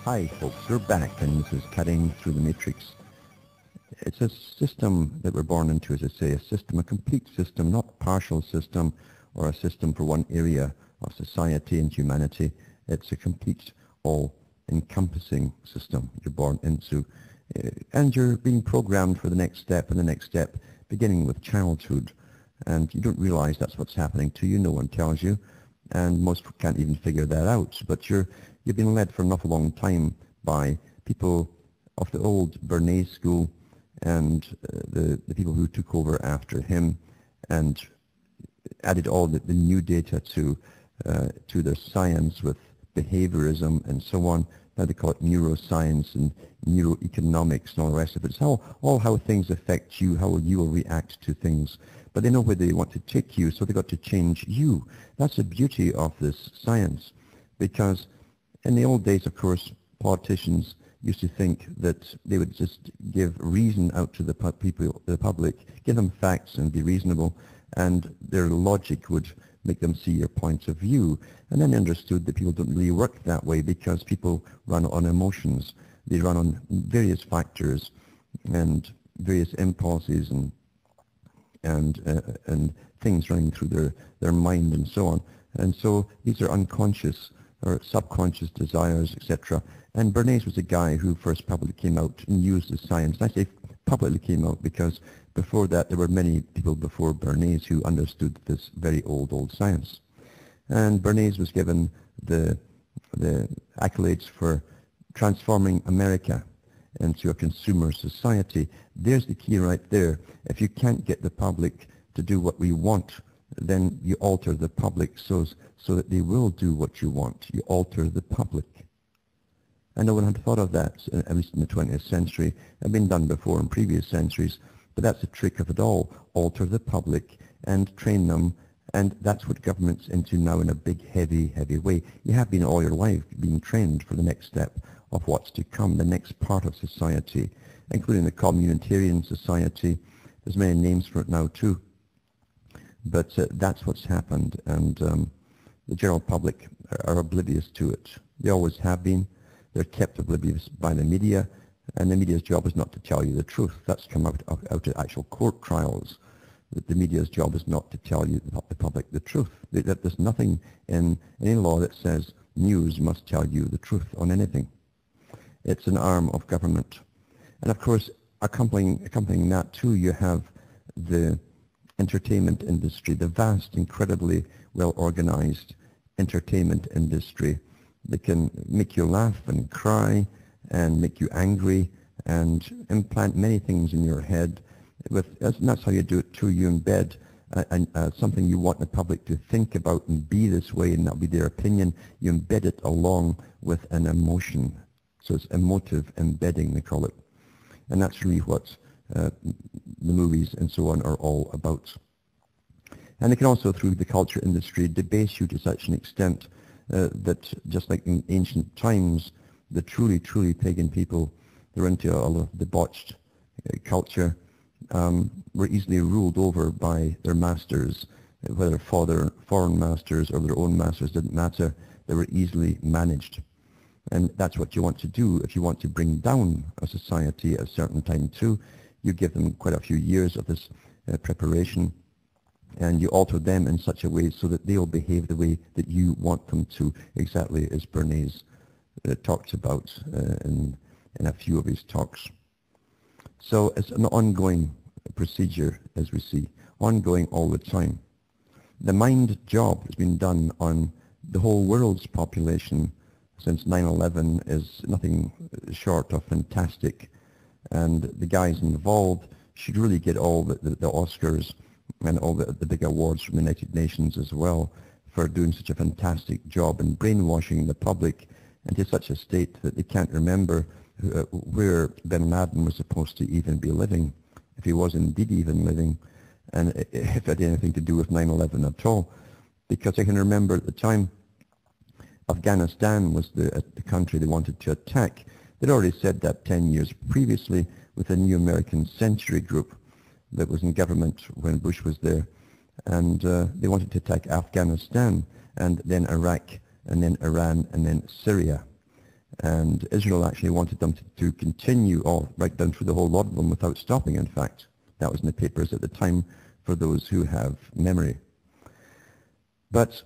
Hi folks, we're back and this is Cutting Through the Matrix. It's a system that we're born into, as I say, a system, a complete system, not a partial system or a system for one area of society and humanity. It's a complete, all-encompassing system you're born into. And you're being programmed for the next step and the next step, beginning with childhood. And you don't realize that's what's happening to you. No one tells you. And most can't even figure that out. But you've been led for an awful long time by people of the old Bernays school and the people who took over after him and added all the new data to their science with behaviorism and so on. Now they call it neuroscience and neuroeconomics and all the rest of it. It's all how things affect you, how you will react to things. But they know where they want to take you, so they've got to change you. That's the beauty of this science. Because in the old days, of course, politicians used to think that they would just give reason out to the people, the public, give them facts and be reasonable, and their logic would make them see your points of view. And then they understood that people don't really work that way because people run on emotions. They run on various factors and various impulses and things running through their mind and so on. And so these are unconscious or subconscious desires, etc. And Bernays was a guy who first publicly came out and used the science. And I say publicly came out because before that there were many people before Bernays who understood this very old science. And Bernays was given the accolades for transforming America into a consumer society. There's the key right there. If you can't get the public to do what we want, then you alter the public so that they will do what you want. You alter the public. And no one had thought of that, at least in the 20th century. It had been done before in previous centuries, but that's the trick of it all. Alter the public and train them, and that's what government's into now in a big, heavy way. You have been all your life being trained for the next step of what's to come, the next part of society, including the communitarian society. There's many names for it now too. But that's what's happened, and the general public are oblivious to it. They always have been. They're kept oblivious by the media, and the media's job is not to tell you the truth. That's come out of actual court trials. That the media's job is not to tell you, the public, the truth. That there's nothing in any law that says news must tell you the truth on anything. It's an arm of government. And of course, accompanying that too, you have the entertainment industry, the vast, incredibly well-organized entertainment industry that can make you laugh and cry and make you angry and implant many things in your head. And that's how you do it too. You embed something you want the public to think about and be this way, and that'll be their opinion. You embed it along with an emotion. So it's emotive embedding, they call it. And that's really what the movies and so on are all about. And they can also, through the culture industry, debase you to such an extent that just like in ancient times, the truly pagan people, they're into all of debauched culture, were easily ruled over by their masters, whether foreign masters or their own masters, didn't matter. They were easily managed. And that's what you want to do if you want to bring down a society at a certain time too. You give them quite a few years of this preparation, and you alter them in such a way so that they'll behave the way that you want them to, exactly as Bernays talks about in a few of his talks. So it's an ongoing procedure, as we see, ongoing all the time. The mind job has been done on the whole world's population since 9/11 is nothing short of fantastic, and the guys involved should really get all the Oscars and all the big awards from the United Nations as well for doing such a fantastic job in brainwashing the public into such a state that they can't remember where bin Laden was supposed to even be living, if he was indeed even living, and if it had anything to do with 9/11 at all. Because I can remember at the time Afghanistan was the country they wanted to attack. They'd already said that 10 years previously with a New American Century group that was in government when Bush was there. And they wanted to attack Afghanistan and then Iraq and then Iran and then Syria. And Israel actually wanted them to continue all right down through the whole lot of them without stopping, in fact. That was in the papers at the time for those who have memory. But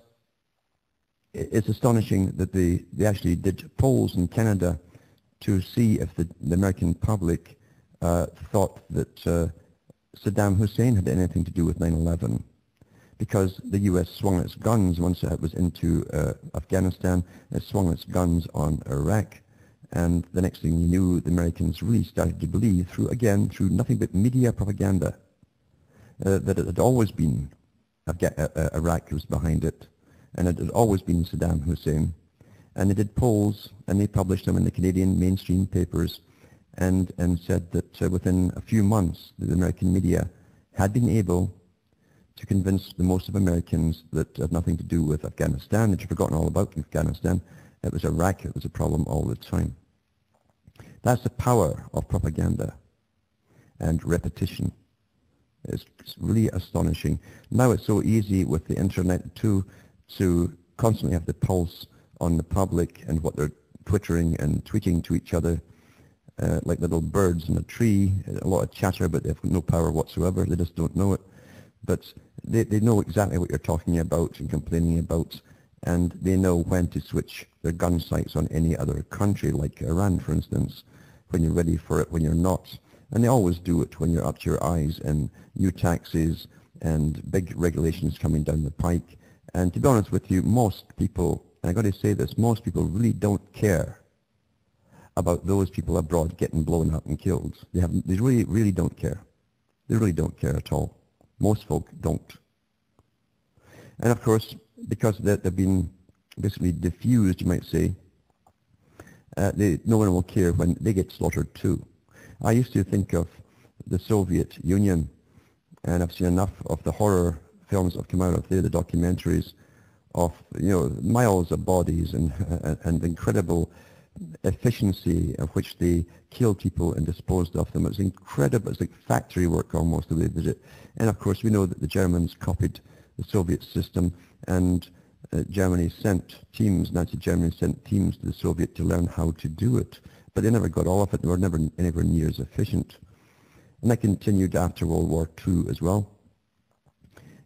it's astonishing that they actually did polls in Canada to see if the American public thought that Saddam Hussein had anything to do with 9/11. Because the U.S. swung its guns once it was into Afghanistan, it swung its guns on Iraq, and the next thing you knew, the Americans really started to believe, through nothing but media propaganda, that it had always been Iraq who was behind it, and it had always been Saddam Hussein. And they did polls, and they published them in the Canadian mainstream papers, and said that within a few months, the American media had been able to convince the most of Americans that it had nothing to do with Afghanistan, that you've forgotten all about Afghanistan. It was Iraq, it was a problem all the time. That's the power of propaganda and repetition. It's really astonishing. Now it's so easy with the internet to constantly have the pulse on the public and what they're twittering and tweeting to each other, like little birds in a tree, a lot of chatter, but they have no power whatsoever. They just don't know it. But they know exactly what you're talking about and complaining about, and they know when to switch their gun sights on any other country, like Iran, for instance, when you're ready for it, when you're not. And they always do it when you're up to your eyes in new taxes and big regulations coming down the pike. And to be honest with you, most people, and I've got to say this, most people really don't care about those people abroad getting blown up and killed. They really, really don't care. They really don't care at all. Most folk don't. And of course, because they've been basically diffused, you might say, no one will care when they get slaughtered too. I used to think of the Soviet Union, and I've seen enough of the horror films that have come out of there, the documentaries of, miles of bodies and incredible efficiency of which they killed people and disposed of them. It was incredible. It's like factory work almost, the way they did it. And of course, we know that the Germans copied the Soviet system, and Germany sent teams, Nazi Germany sent teams to the Soviet to learn how to do it. But they never got all of it. They were never anywhere near as efficient. And that continued after World War II as well.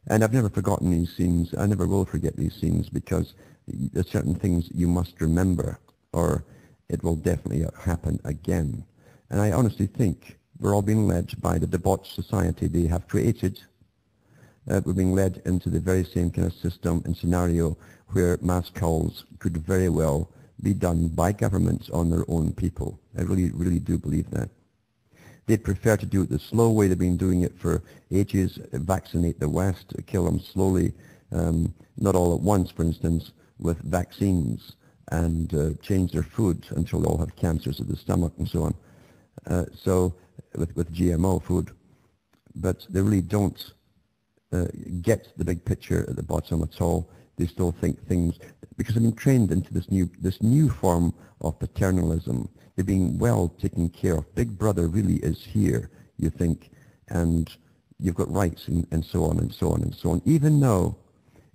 And I've never forgotten these scenes. I never will forget these scenes, because there's certain things you must remember, or it will definitely happen again. And I honestly think we're all being led by the debauched society they have created. We're being led into the very same kind of system and scenario where mass culls could very well be done by governments on their own people. I really, really do believe that. They'd prefer to do it the slow way. They've been doing it for ages, vaccinate the West, kill them slowly, not all at once, for instance, with vaccines, and change their food until they all have cancers of the stomach and so on. So with GMO food. But they really don't get the big picture at the bottom at all. They still think things, because they've been trained into this new form of paternalism. They're being well taken care of. Big Brother really is here, you think, and you've got rights and so on and so on and so on. Even though,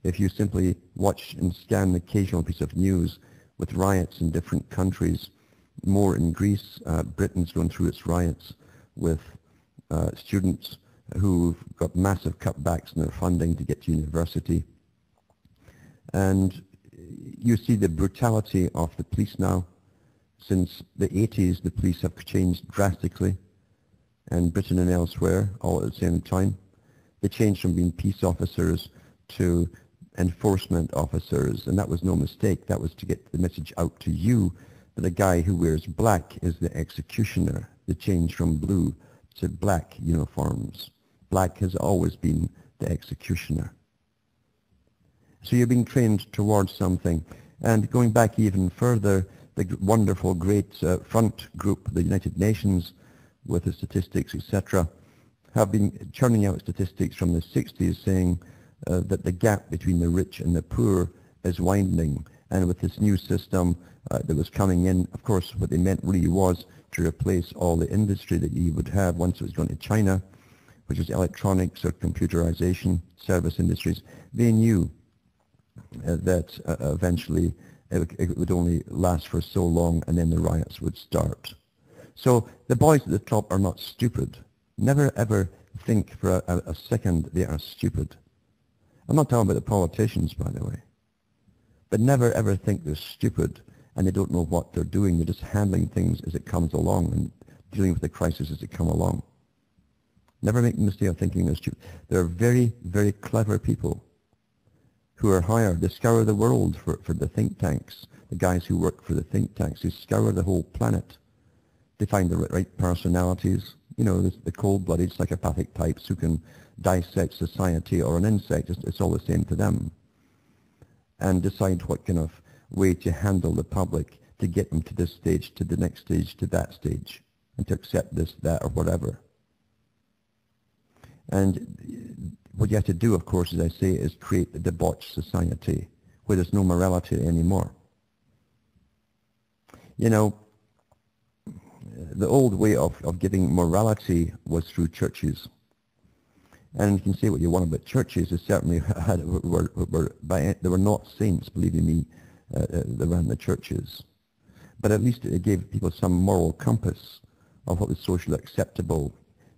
if you simply watch and scan the occasional piece of news with riots in different countries, more in Greece, Britain's going through its riots with students who've got massive cutbacks in their funding to get to university. And you see the brutality of the police now. Since the 80s, the police have changed drastically, and Britain and elsewhere, all at the same time. They changed from being peace officers to enforcement officers, and that was no mistake. That was to get the message out to you that a guy who wears black is the executioner. The change from blue to black uniforms. Black has always been the executioner. So you're being trained towards something. And going back even further, the wonderful, great front group, the United Nations, with the statistics, etc., have been churning out statistics from the 60s saying that the gap between the rich and the poor is widening. And with this new system that was coming in, of course, what they meant really was to replace all the industry that you would have once it was going to China, which is electronics or computerization, service industries. They knew that eventually it would only last for so long, and then the riots would start. So the boys at the top are not stupid. Never ever think for a second they are stupid. I'm not talking about the politicians, by the way. But never ever think they're stupid and they don't know what they're doing. They're just handling things as it comes along and dealing with the crisis as it come along. Never make the mistake of thinking they're stupid. They're very, very clever people who are hired. They scour the world for the think tanks, the guys who work for the think tanks, who scour the whole planet. They find the right personalities, you know, the cold-blooded psychopathic types who can dissect society or an insect. It's all the same to them. And decide what kind of way to handle the public to get them to this stage, to the next stage, to that stage, and to accept this, that, or whatever. And what you have to do, of course, as I say, is create a debauched society where there's no morality anymore. You know, the old way of giving morality was through churches. And you can say what you want about churches. They certainly they were not saints, believe me, that ran the churches. But at least it gave people some moral compass of what was socially acceptable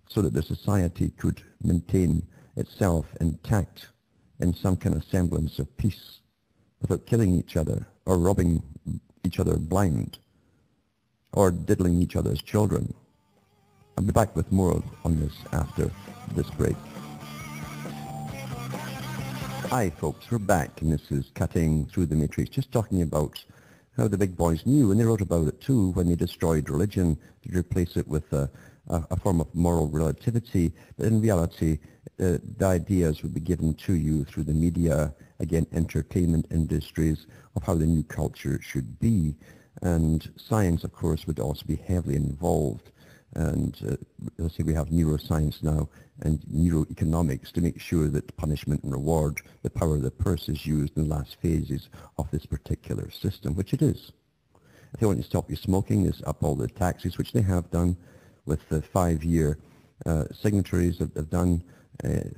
so that the society could maintain itself intact in some kind of semblance of peace without killing each other or robbing each other blind or diddling each other's children. I'll be back with more on this after this break. Hi folks, we're back, and this is Cutting Through the Matrix, just talking about how the big boys knew, and they wrote about it too, when they destroyed religion to replace it with a form of moral relativity. But in reality, the ideas would be given to you through the media, again, entertainment industries, of how the new culture should be. And science, of course, would also be heavily involved. And let's say we have neuroscience now and neuroeconomics to make sure that punishment and reward, the power of the purse, is used in the last phases of this particular system, which it is. If they want to stop you smoking, is up all the taxes, which they have done with the 5-year signatories that have done.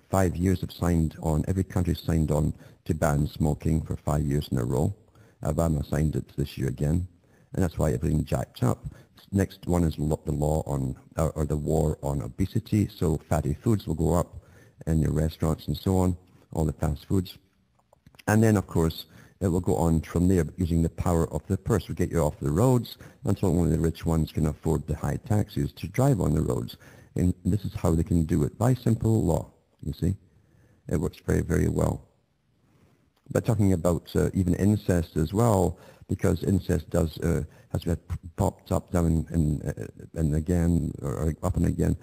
5 years have signed on, every country signed on to ban smoking for 5 years in a row. Alabama signed it this year again, and that's why everything jacked up. Next one is the law on, or the war on obesity, so fatty foods will go up in your restaurants and so on, all the fast foods. And then, of course, it will go on from there using the power of the purse. We'll get you off the roads until only the rich ones can afford the high taxes to drive on the roads. And this is how they can do it, by simple law, you see. It works very, very well. But talking about even incest as well, because incest does has been popped up down and again, or up and again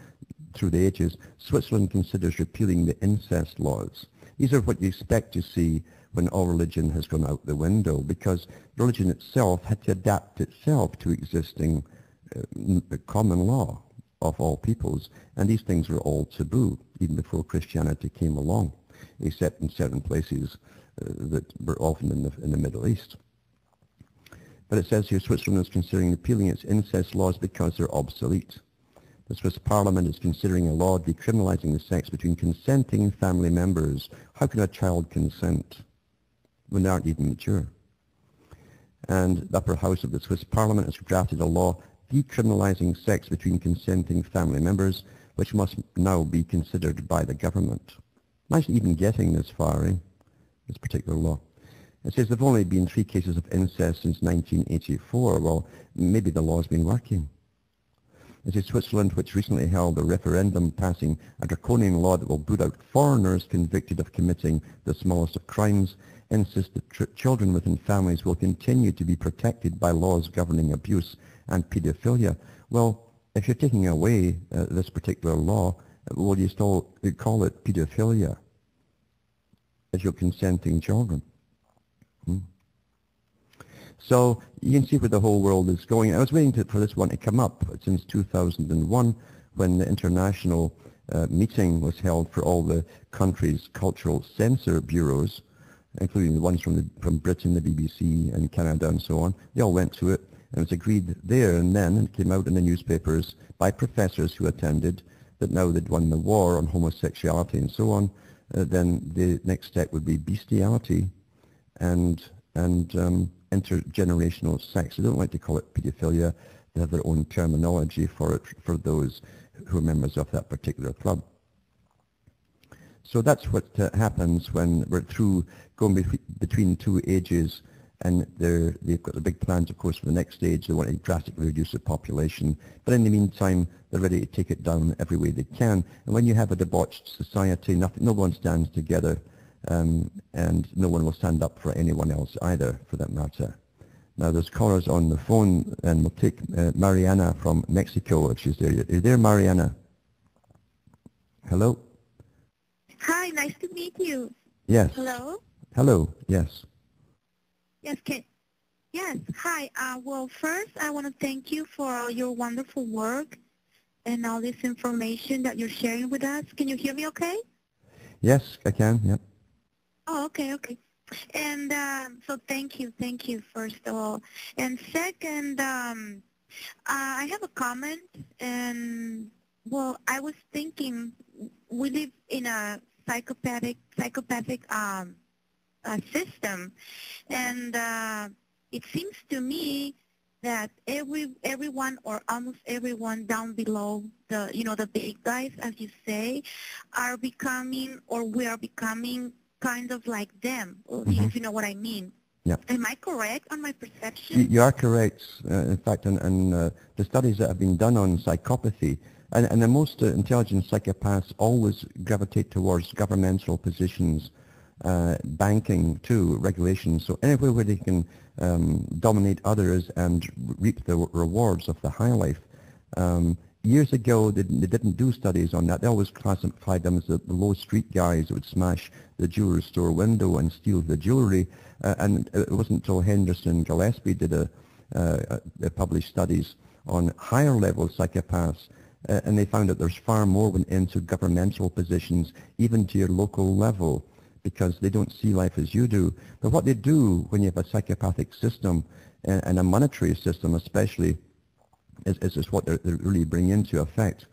through the ages. Switzerland considers repealing the incest laws. These are what you expect to see when all religion has gone out the window, because religion itself had to adapt itself to existing common law of all peoples, and these things were all taboo even before Christianity came along, except in certain places that were often in the Middle East. But it says here Switzerland is considering repealing its incest laws because they're obsolete. The Swiss Parliament is considering a law decriminalizing the sex between consenting family members. How can a child consent when they aren't even mature? And the upper house of the Swiss Parliament has drafted a law decriminalizing sex between consenting family members, which must now be considered by the government. Imagine even getting this far, this particular law. It says there have only been 3 cases of incest since 1984. Well, maybe the law's been working. It says Switzerland, which recently held a referendum passing a draconian law that will boot out foreigners convicted of committing the smallest of crimes, insists that children within families will continue to be protected by laws governing abuse and pedophilia. Well, if you're taking away this particular law, will you still call it pedophilia as you're consenting children? So you can see where the whole world is going. I was waiting for this one to come up since 2001 when the international meeting was held for all the countries' cultural censor bureaus, including the ones from Britain, the BBC and Canada and so on. They all went to it, and it was agreed there and then, and it came out in the newspapers by professors who attended, that now they'd won the war on homosexuality and so on, then the next step would be bestiality and intergenerational sex. They don't like to call it pedophilia. They have their own terminology for it, for those who are members of that particular club. So that's what happens when we're through going between two ages, and they've got the big plans, of course, for the next stage. They want to drastically reduce the population. But in the meantime, they're ready to take it down every way they can. And when you have a debauched society, no one stands together, and no one will stand up for anyone else either, for that matter. Now, there's callers on the phone, and we'll take Mariana from Mexico, if she's there. Are you there, Mariana? Hello? Hi, nice to meet you. Yes. Hello? Hello, yes. Yes, yes, hi. Well, first, I want to thank you for all your wonderful work and all this information that you're sharing with us. Can you hear me okay? Yes, I can, yep. Oh, okay. And so thank you, first of all. And second, I have a comment, and, well, I was thinking we live in a psychopathic system, and it seems to me that everyone or almost everyone down below the big guys, as you say, are becoming, or we are becoming, kind of like them, if you know what I mean. Yeah. Am I correct on my perception? You are correct. In fact, the studies that have been done on psychopathy, and the most intelligent psychopaths always gravitate towards governmental positions, banking too, regulations. So anywhere where they can dominate others and reap the rewards of the high life. Years ago, they didn't do studies on that. They always classified them as the low street guys who would smash the jewelry store window and steal the jewelry. And it wasn't until Henderson Gillespie did published studies on higher level psychopaths, and they found that there's far more went into governmental positions, even to your local level, because they don't see life as you do. But what they do when you have a psychopathic system, and a monetary system especially, is what they really bring into effect.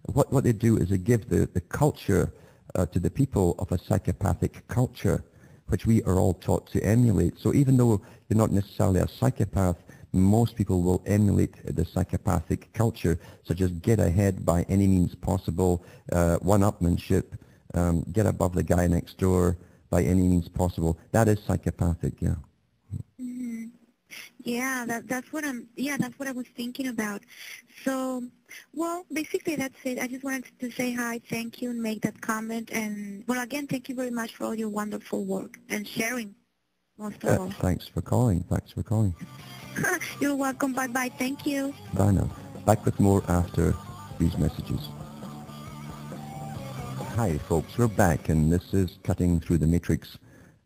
What they do is they give the culture to the people of a psychopathic culture, which we are all taught to emulate. So even though you're not necessarily a psychopath, most people will emulate the psychopathic culture, such as get ahead by any means possible, one-upmanship, get above the guy next door by any means possible. That is psychopathic, yeah. Mm-hmm. Yeah, that's what I was thinking about. So, well, basically that's it. I just wanted to say hi, thank you, and make that comment. And, well, again, thank you very much for all your wonderful work and sharing, most of all. Thanks for calling. You're welcome. Bye-bye. Thank you. Bye now. Back with more after these messages. Hi, folks. We're back, and this is Cutting Through the Matrix.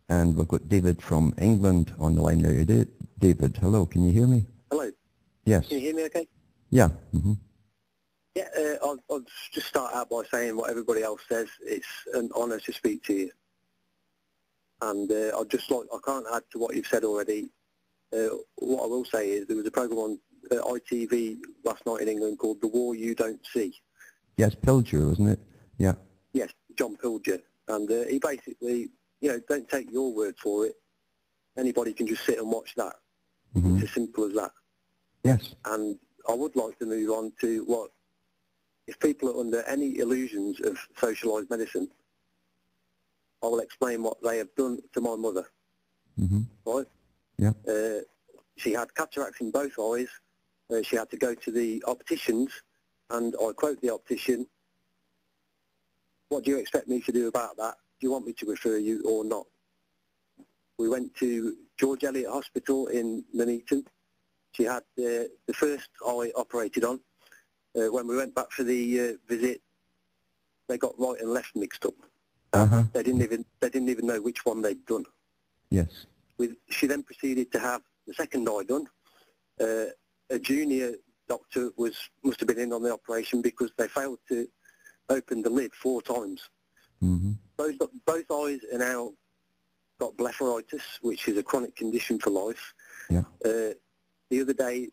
And we've got David from England on the line now. David, hello. Can you hear me? Hello. Yes. Can you hear me okay? Yeah. Mm-hmm. Yeah, I'll just start out by saying what everybody else says. It's an honour to speak to you. And I can't add to what you've said already. What I will say is there was a programme on ITV last night in England called The War You Don't See. Yes, Pilger, wasn't it? Yeah. Yes, John Pilger. And he basically, don't take your word for it. Anybody can just sit and watch that. Mm-hmm. It's as simple as that. Yes. And I would like to move on to if people are under any illusions of socialised medicine, I will explain what they have done to my mother. Mm-hmm. Right? Yeah. She had cataracts in both eyes. She had to go to the opticians, and I quote the optician, "What do you expect me to do about that? Do you want me to refer you or not?" We went to George Eliot Hospital in Nuneaton. She had the first eye operated on. When we went back for the visit, they got right and left mixed up. Uh-huh. They didn't even know which one they'd done. Yes. She then proceeded to have the second eye done. A junior doctor must have been in on the operation because they failed to open the lid 4 times. Mm-hmm. Both eyes are now got blepharitis, which is a chronic condition for life. Yeah. The other day,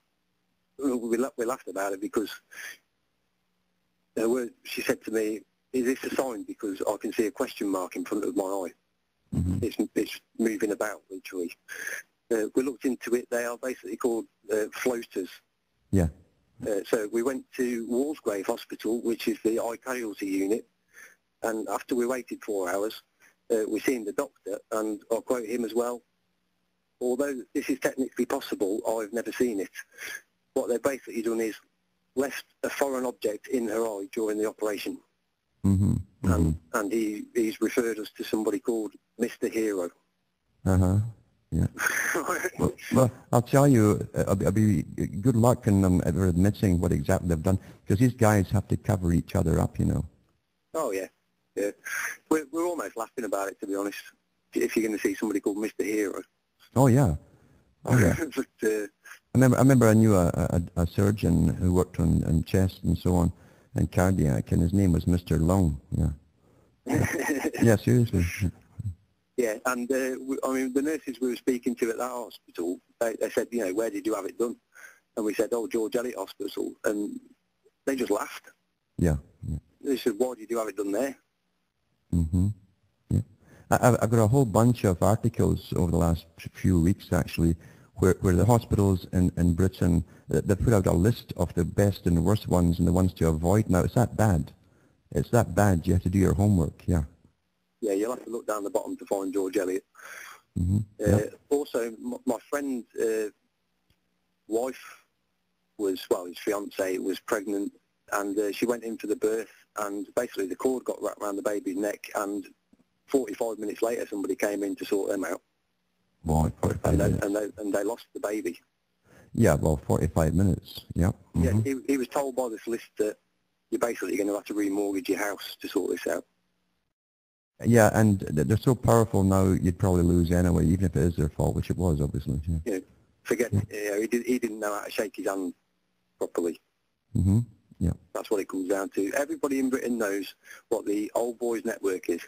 we laughed about it because she said to me, "Is this a sign? Because I can see a question mark in front of my eye. Mm-hmm. It's moving about, literally." We looked into it. They are basically called floaters. Yeah. So we went to Walsgrave Hospital, which is the eye casualty unit, and after we waited 4 hours, we seen the doctor, and I'll quote him as well. Although this is technically possible, I've never seen it. What they've basically done is left a foreign object in her eye during the operation. Mm-hmm. Mm-hmm. And he's referred us to somebody called Mr. Hero. Uh-huh. Yeah. Well, I'll tell you, I'll be good luck in them ever admitting what exactly they've done, because these guys have to cover each other up, you know. Oh, yeah. Yeah. We're almost laughing about it, to be honest, if you're going to see somebody called Mr. Hero. Oh, yeah. Oh, yeah. But, I remember I knew a surgeon who worked on chest and so on, and cardiac, and his name was Mr. Long, yeah. Yeah, seriously. Yeah, and I mean, the nurses we were speaking to at that hospital, they said, you know, where did you have it done? And we said, oh, George Eliot Hospital, and they just laughed. Yeah. Yeah. They said, why did you have it done there? Mm-hmm. Yeah. I've got a whole bunch of articles over the last few weeks, actually, where the hospitals in Britain, they put out a list of the best and the worst ones and the ones to avoid. Now, it's that bad. It's that bad. You have to do your homework, yeah. Yeah, you'll have to look down the bottom to find George Eliot. Mm-hmm. Yep. Also, my friend's wife was, well, his fiancée was pregnant, and she went in for the birth, and basically the cord got wrapped around the baby's neck, and 45 minutes later somebody came in to sort them out. Boy, 45 minutes. And they lost the baby. Yeah, well, 45 minutes, yep. Mm-hmm. Yeah, he was told by the solicitor, you're basically going to have to remortgage your house to sort this out. Yeah, and they're so powerful now, you'd probably lose anyway, even if it is their fault, which it was, obviously. Yeah. You know, forget, Yeah. You know, he didn't know how to shake his hand properly. Mm-hmm. Yeah. That's what it comes down to. Everybody in Britain knows what the Old Boys Network is.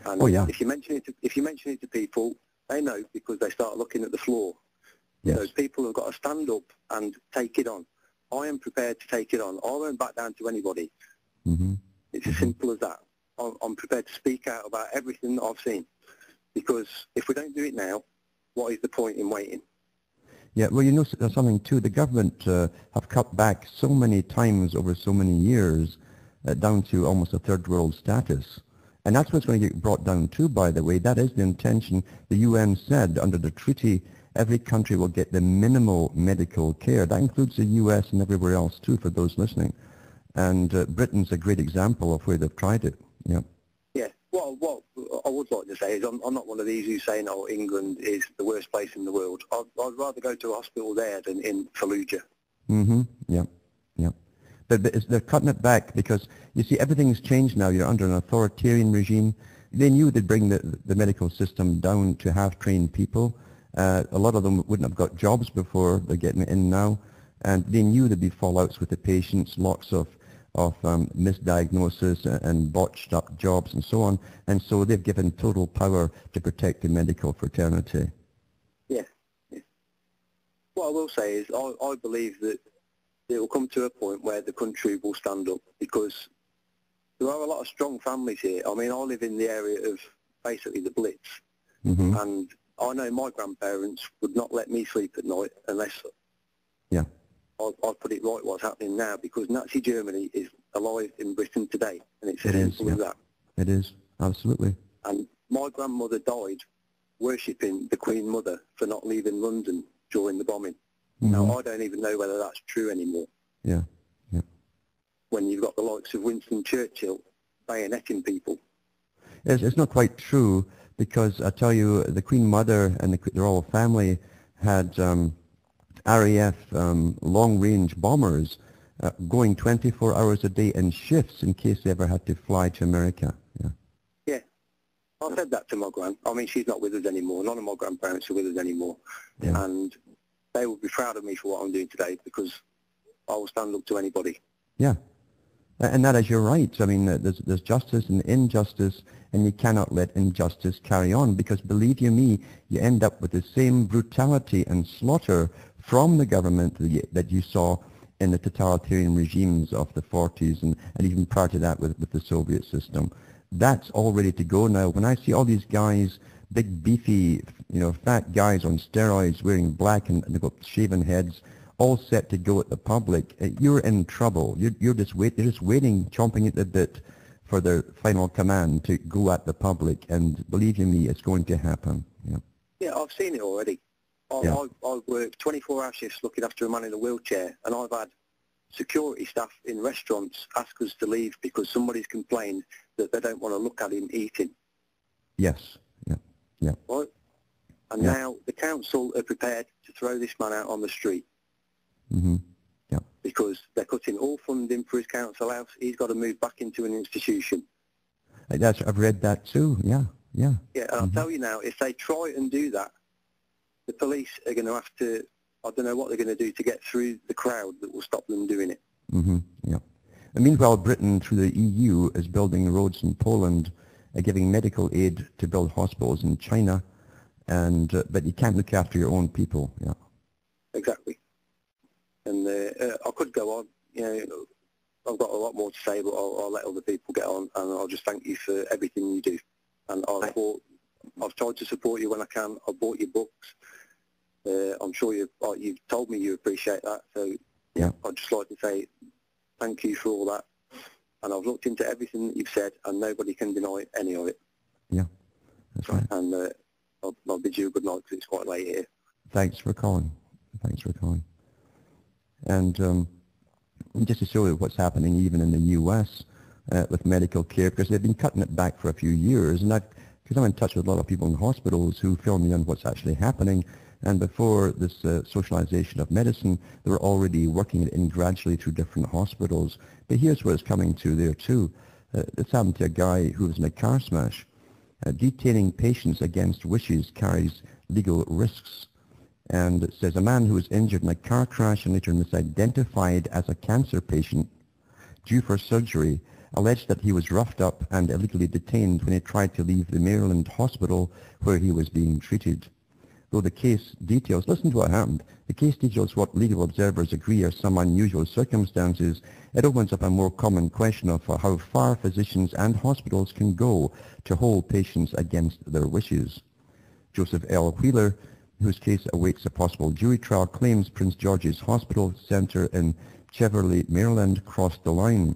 And Oh, yeah. if you mention it to people, they know because they start looking at the floor. Yes. Those people have got to stand up and take it on. I am prepared to take it on. I won't back down to anybody. Mm-hmm. It's as simple as that. I'm prepared to speak out about everything that I've seen. Because if we don't do it now, what is the point in waiting? Yeah, well, you know, there's something too. The government have cut back so many times over so many years down to almost a third world status. And that's what's going to get brought down too, by the way. That is the intention. The UN said under the treaty, every country will get the minimal medical care. That includes the US and everywhere else too, for those listening. And Britain's a great example of where they've tried it. Yeah. Yeah. Well, what I would like to say is I'm not one of these who's saying, oh, England is the worst place in the world. I'd rather go to a hospital there than in Fallujah. Mm-hmm. Yeah. Yeah. But they're cutting it back because, you see, everything's changed now. You're under an authoritarian regime. They knew they'd bring the medical system down to half-trained people. A lot of them wouldn't have got jobs before. They're getting it in now. And they knew there'd be fallouts with the patients, lots of misdiagnosis and botched up jobs and so on. And so they've given total power to protect the medical fraternity. Yeah. Yeah. What I will say is I believe that it will come to a point where the country will stand up, because there are a lot of strong families here. I mean, I live in the area of basically the Blitz, Mm-hmm. and I know my grandparents would not let me sleep at night unless Yeah. I'll put it right what's happening now, because Nazi Germany is alive in Britain today, and it's as It is, simple as yeah. that. It is, absolutely. And my grandmother died worshipping the Queen Mother for not leaving London during the bombing. Mm-hmm. Now, I don't even know whether that's true anymore, Yeah. Yeah. when you've got the likes of Winston Churchill bayoneting people. It's not quite true, because I tell you, the Queen Mother and the royal family had RAF long-range bombers going 24 hours a day in shifts in case they ever had to fly to America. Yeah. Yeah, I said that to my gran. I mean, she's not with us anymore. None of my grandparents are with us anymore. Yeah. And they would be proud of me for what I'm doing today, because I will stand up to anybody. Yeah. And that is your right. I mean, there's justice and injustice, and you cannot let injustice carry on, because believe you me, you end up with the same brutality and slaughter from the government that you saw in the totalitarian regimes of the 40s and even prior to that with the Soviet system. That's all ready to go now. When I see all these guys big beefy, fat guys on steroids wearing black and they've got shaven heads, all set to go at the public, you're in trouble. You're just waiting, chomping at the bit for their final command to go at the public, and believe you me, it's going to happen. Yeah, I've seen it already. I've worked 24-hour shifts looking after a man in a wheelchair, and I've had security staff in restaurants ask us to leave because somebody's complained that they don't want to look at him eating. Yes, yeah. Right? And now the council are prepared to throw this man out on the street. Mm-hmm. Yeah. Because they're cutting all funding for his council house. He's got to move back into an institution. I've read that too, yeah. Yeah, and I'll tell you now, if they try and do that, the police are going to have to, I don't know what they're going to do to get through the crowd that will stop them doing it. Mm-hmm. Yeah. And meanwhile, Britain, through the EU, is building roads in Poland, giving medical aid to build hospitals in China, but you can't look after your own people. Yeah. Exactly. And I could go on. I've got a lot more to say, but I'll let other people get on, and I'll just thank you for everything you do. And I've tried to support you when I can. I've bought your books. I'm sure you've told me you appreciate that. So yeah. I'd just like to say thank you for all that. And I've looked into everything that you've said, and nobody can deny any of it. Yeah, that's right. And I'll bid you a good night because it's quite late here. Thanks for calling. And just to show you what's happening even in the U.S. With medical care, because they've been cutting it back for a few years, and because I'm in touch with a lot of people in hospitals who fill me on what's actually happening, and before this socialization of medicine, they were already working it in gradually through different hospitals. But here's where it's coming to there too. This happened to a guy who was in a car smash. Detaining patients against wishes carries legal risks. And it says a man who was injured in a car crash and later misidentified as a cancer patient due for surgery alleged that he was roughed up and illegally detained when he tried to leave the Maryland hospital where he was being treated. Though the case details, listen to what happened, the case details what legal observers agree are some unusual circumstances, it opens up a more common question of how far physicians and hospitals can go to hold patients against their wishes. Joseph L. Wheeler, whose case awaits a possible jury trial, claims Prince George's Hospital Center in Cheverly, Maryland crossed the line.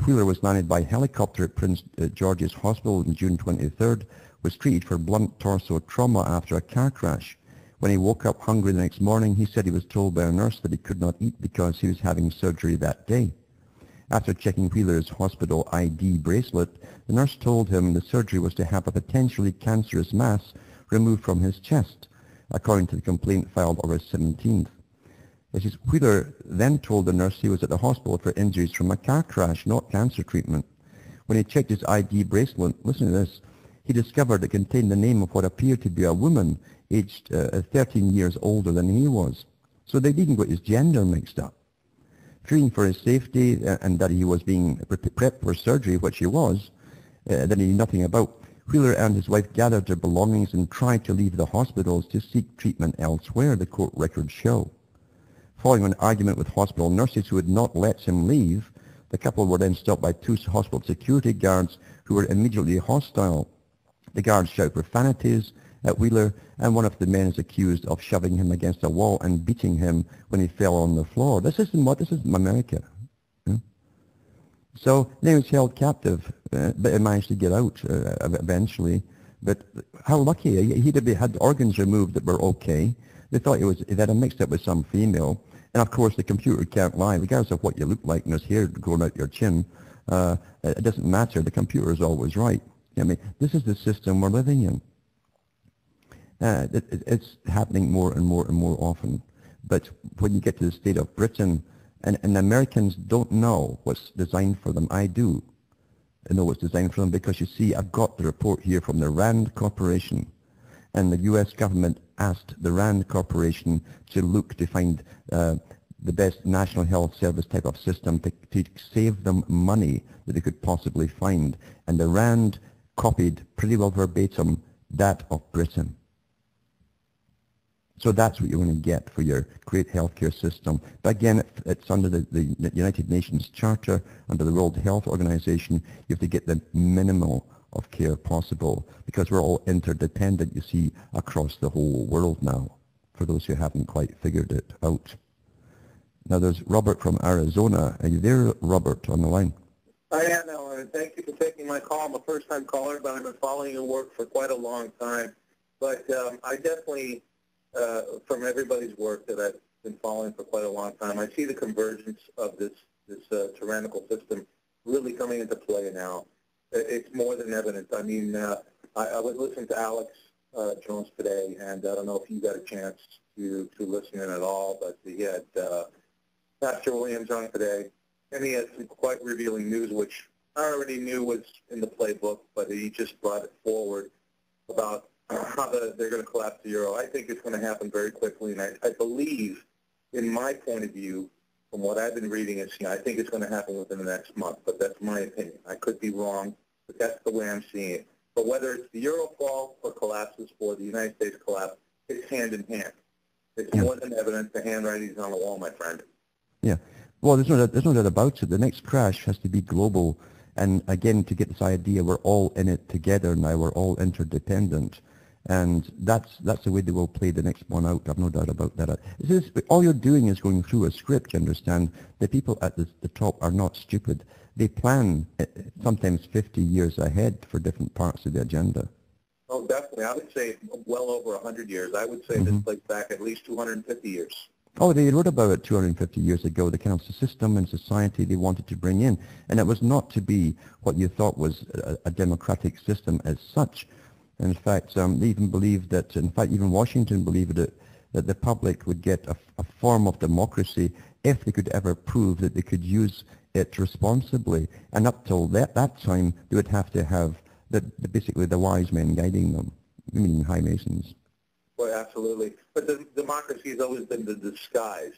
Wheeler was landed by helicopter at Prince George's Hospital on June 23rd, was treated for blunt torso trauma after a car crash. When he woke up hungry the next morning, he said he was told by a nurse that he could not eat because he was having surgery that day. After checking Wheeler's hospital ID bracelet, the nurse told him the surgery was to have a potentially cancerous mass removed from his chest, according to the complaint filed August 17th. Wheeler then told the nurse he was at the hospital for injuries from a car crash, not cancer treatment. When he checked his ID bracelet, listen to this, he discovered it contained the name of what appeared to be a woman aged 13 years older than he was. So they'd even got his gender mixed up. Fearing for his safety and that he was being prepped for surgery, which he was, that he knew nothing about, Wheeler and his wife gathered their belongings and tried to leave the hospitals to seek treatment elsewhere, the court records show. Following an argument with hospital nurses who would not let him leave, the couple were then stopped by two hospital security guards who were immediately hostile. The guards shouted profanities at Wheeler, and one of the men is accused of shoving him against a wall and beating him when he fell on the floor. This isn't America. Yeah? So then he was held captive, but he managed to get out eventually. But how lucky, he'd had organs removed that were okay. They thought he had a mixed up with some female. And of course the computer can't lie, regardless of what you look like and there's hair growing out your chin. It doesn't matter, the computer is always right. I mean, this is the system we're living in. It's happening more and more and more often. But when you get to the state of Britain, and Americans don't know what's designed for them, I do. I know what's designed for them because, you see, I've got the report here from the RAND Corporation. And the U.S. government asked the RAND Corporation to look to find the best National Health Service type of system to save them money that they could possibly find. And the RAND copied pretty well verbatim that of Britain. So that's what you're going to get for your great healthcare system. But again, it's under the United Nations Charter, under the World Health Organization. You have to get the minimal of care possible, because we're all interdependent, you see, across the whole world now, for those who haven't quite figured it out. Now there's Robert from Arizona. Are you there, Robert, on the line? I am, Alan, and thank you for taking my call. I'm a first-time caller, but I've been following your work for quite a long time. But I definitely, from everybody's work that I've been following for quite a long time, I see the convergence of this tyrannical system really coming into play now. It's more than evident. I mean, I was listening to Alex Jones today, and I don't know if you got a chance to listen in at all, but he had Pastor Williams on today, and he had some quite revealing news, which I already knew was in the playbook, but he just brought it forward about how they're going to collapse the euro. I think it's going to happen very quickly, and I believe, in my point of view, from what I've been reading and seeing, I think it's going to happen within the next month, but that's my opinion. I could be wrong, but that's the way I'm seeing it. But whether it's the euro fall or collapses or the United States collapse, it's hand in hand. It's more than evident. The handwriting's on the wall, my friend. Yeah. Well, there's no doubt about it. The next crash has to be global. And again, to get this idea, we're all in it together now. We're all interdependent. And that's the way they will play the next one out. I've no doubt about that. All you're doing is going through a script, you understand. The people at the top are not stupid. They plan sometimes 50 years ahead for different parts of the agenda. Oh, definitely. I would say well over 100 years. I would say this plays back at least 250 years. Oh, they wrote about it 250 years ago, the kind of system and society they wanted to bring in. And it was not to be what you thought was a democratic system as such. In fact, they even believed that, in fact, even Washington believed it, that the public would get a form of democracy if they could ever prove that they could use it responsibly. And up till that time, they would have to have basically the wise men guiding them, meaning high masons. Well, absolutely. But the democracy has always been the disguise.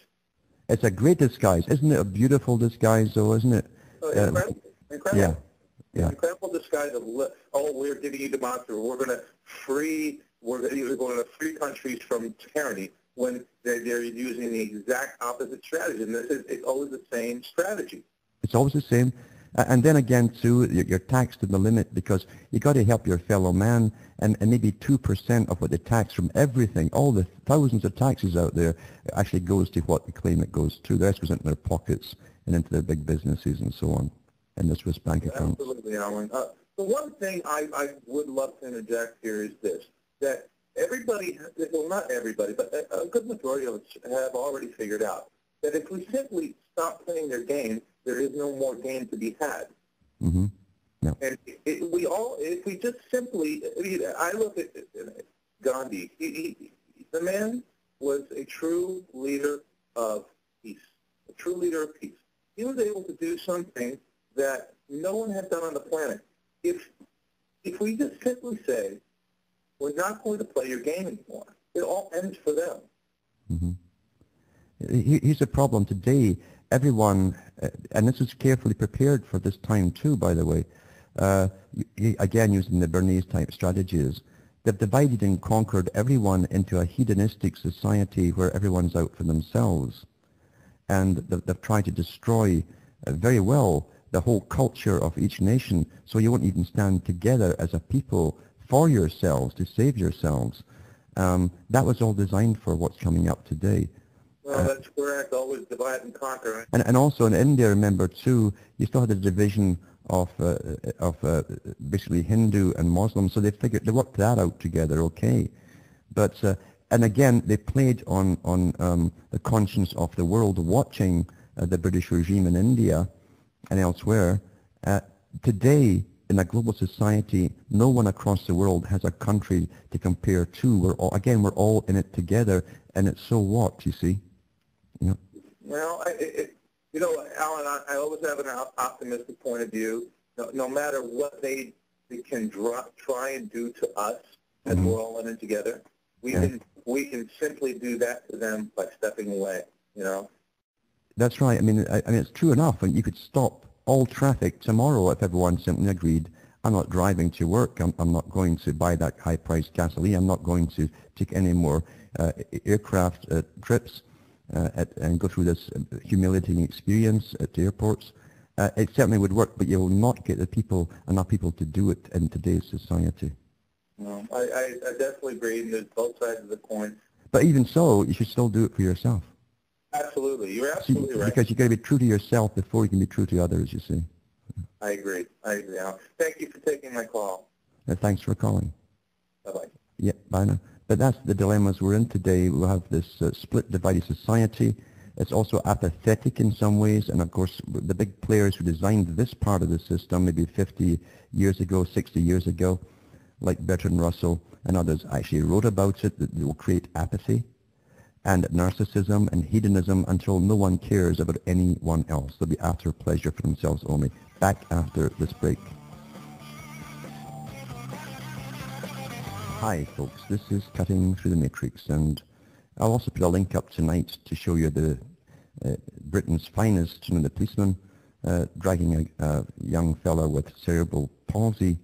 It's a great disguise. Isn't it a beautiful disguise, though, isn't it? Oh, incredible. Incredible. Yeah. Incredible disguise of, we're giving you democracy. We're going to free countries from tyranny when they're using the exact opposite strategy. And it's always the same strategy. It's always the same. And then again, too, you're taxed to the limit because you got to help your fellow man, and maybe 2% of what they tax from everything, all the thousands of taxes out there, actually goes to what they claim it goes to. The rest goes into their pockets and into their big businesses and so on, and the Swiss bank accounts. Absolutely, Alan. The one thing I would love to interject here is this, that everybody, well, not everybody, but a good majority of us have already figured out that if we simply stop playing their game, there is no more game to be had. Mm-hmm. No. And if we just simply, I look at Gandhi. The man was a true leader of peace. A true leader of peace. He was able to do something that no one had done on the planet. If we just simply say, we're not going to play your game anymore, it all ends for them. Mm-hmm. Here's the problem today. Everyone, and this is carefully prepared for this time too, by the way, again using the Bernays-type strategies, they've divided and conquered everyone into a hedonistic society where everyone's out for themselves. And they've tried to destroy very well the whole culture of each nation, so you won't even stand together as a people for yourselves, to save yourselves. That was all designed for what's coming up today. Well, that's correct. Always divide and conquer. And also in India, remember too, you still had a division of basically Hindu and Muslim, so they worked that out together, okay. But and again, they played on the conscience of the world watching the British regime in India and elsewhere. Today, in a global society, no one across the world has a country to compare to. We're all in it together, and it's so what, you see? Yeah. Well, Alan, I always have an optimistic point of view. No matter what they can try and do to us, as we're all in it together, we can simply do that to them by stepping away. That's right. I mean, it's true enough. And you could stop all traffic tomorrow if everyone simply agreed, I'm not driving to work. I'm not going to buy that high-priced gasoline. I'm not going to take any more aircraft trips and go through this humiliating experience at the airports. It certainly would work, but you will not get enough people to do it in today's society. No, I definitely agree. There's both sides of the coin. But even so, you should still do it for yourself. Absolutely. You're absolutely right. Because you've got to be true to yourself before you can be true to others, you see. I agree. Thank you for taking my call. Thanks for calling. Bye-bye. Yeah, bye now. But that's the dilemmas we're in today. We have this split, divided society. It's also apathetic in some ways, and of course the big players who designed this part of the system maybe 50 years ago, 60 years ago, like Bertrand Russell and others, actually wrote about it, that they will create apathy and narcissism and hedonism until no one cares about anyone else. They'll be after pleasure for themselves only. Back after this break. Hi folks, this is Cutting Through the Matrix, and I'll also put a link up tonight to show you the Britain's finest, the policeman dragging a young fellow with cerebral palsy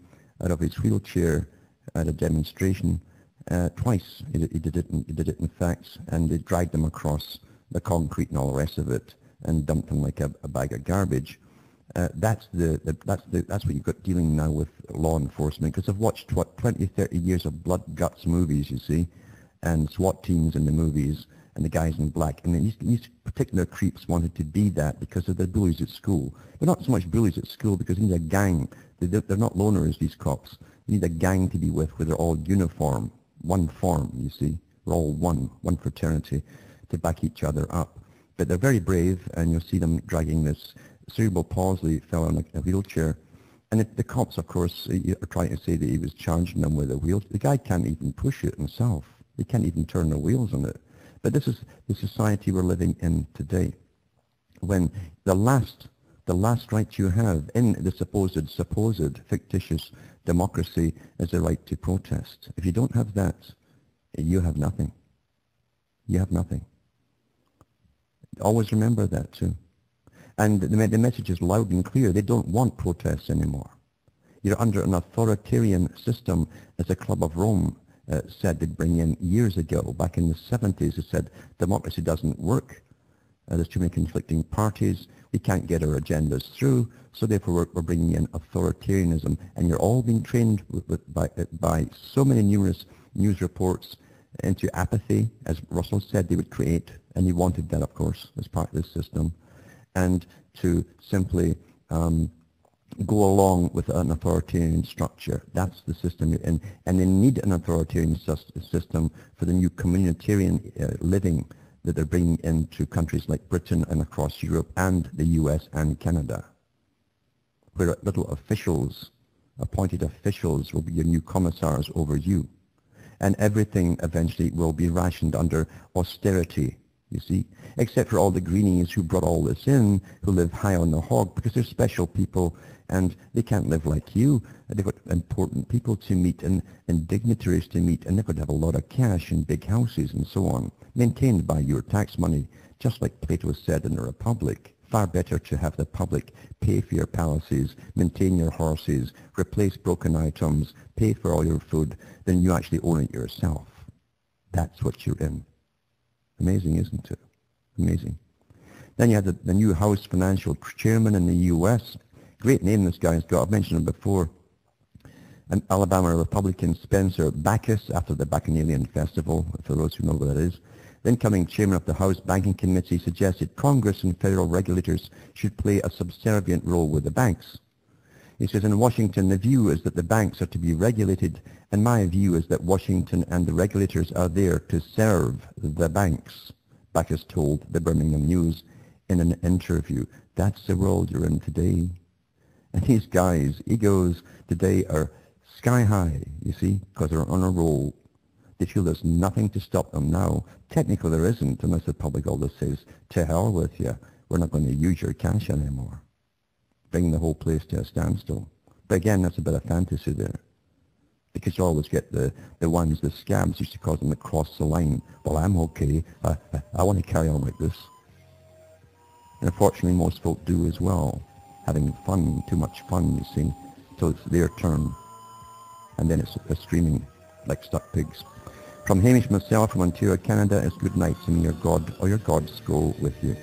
out of his wheelchair at a demonstration. Twice he did it in fact, and they dragged him across the concrete and all the rest of it and dumped him like a bag of garbage. That's what you've got dealing now with law enforcement, because I've watched 20, 30 years of blood guts movies, you see, and SWAT teams in the movies and the guys in black, and these particular creeps wanted to be that because of the bullies at school. They're not so much bullies at school because they need a gang. They're not loners, these cops. They need a gang to be with where they're all uniform, one form, you see. We're all one fraternity to back each other up. But they're very brave, and you'll see them dragging this cerebral palsy fellow in a wheelchair. And the cops, of course, are trying to say that he was charging them with a wheel. The guy can't even push it himself. He can't even turn the wheels on it. But this is the society we're living in today, when the last right you have in the supposed fictitious democracy is the right to protest. If you don't have that, you have nothing. You have nothing. Always remember that too. And the message is loud and clear. They don't want protests anymore. You're under an authoritarian system, as the Club of Rome said they'd bring in years ago. Back in the 70s, they said democracy doesn't work. There's too many conflicting parties. We can't get our agendas through, so therefore we're bringing in authoritarianism. And you're all being trained by so many numerous news reports into apathy, as Russell said they would create, and he wanted that, of course, as part of this system, and to simply go along with an authoritarian structure. That's the system you're in. And they need an authoritarian system for the new communitarian living that they're bringing into countries like Britain and across Europe and the US and Canada, where little officials, appointed officials, will be your new commissars over you. And everything eventually will be rationed under austerity, you see, except for all the greenies who brought all this in, who live high on the hog, because they're special people and they can't live like you. They've got important people to meet and dignitaries to meet, and they've got to have a lot of cash and big houses and so on, maintained by your tax money, just like Plato said in the Republic. Far better to have the public pay for your palaces, maintain your horses, replace broken items, pay for all your food, than you actually own it yourself. That's what you're in. Amazing, isn't it? Amazing. Then you have the new House Financial Chairman in the U.S. Great name this guy's got. I've mentioned him before. An Alabama Republican, Spencer Backus, after the Bacchanalian Festival, for those who know what that is. The incoming chairman of the House Banking Committee suggested Congress and federal regulators should play a subservient role with the banks. He says, in Washington, the view is that the banks are to be regulated, and my view is that Washington and the regulators are there to serve the banks, Backus told the Birmingham News in an interview. That's the world you're in today. And these guys' egos today are sky high, you see, because they're on a roll. They feel there's nothing to stop them now. Technically there isn't, unless the public always says, to hell with you, we're not going to use your cash anymore. Bring the whole place to a standstill. But again, that's a bit of fantasy there. Because you always get the scabs used to cause them to cross the line. Well, I'm okay. I want to carry on like this. And unfortunately, most folk do as well. Having fun, too much fun, you see, till it's their turn. And then it's screaming like stuck pigs. From Hamish myself from Ontario, Canada, it's good night to me, your God or your gods go with you.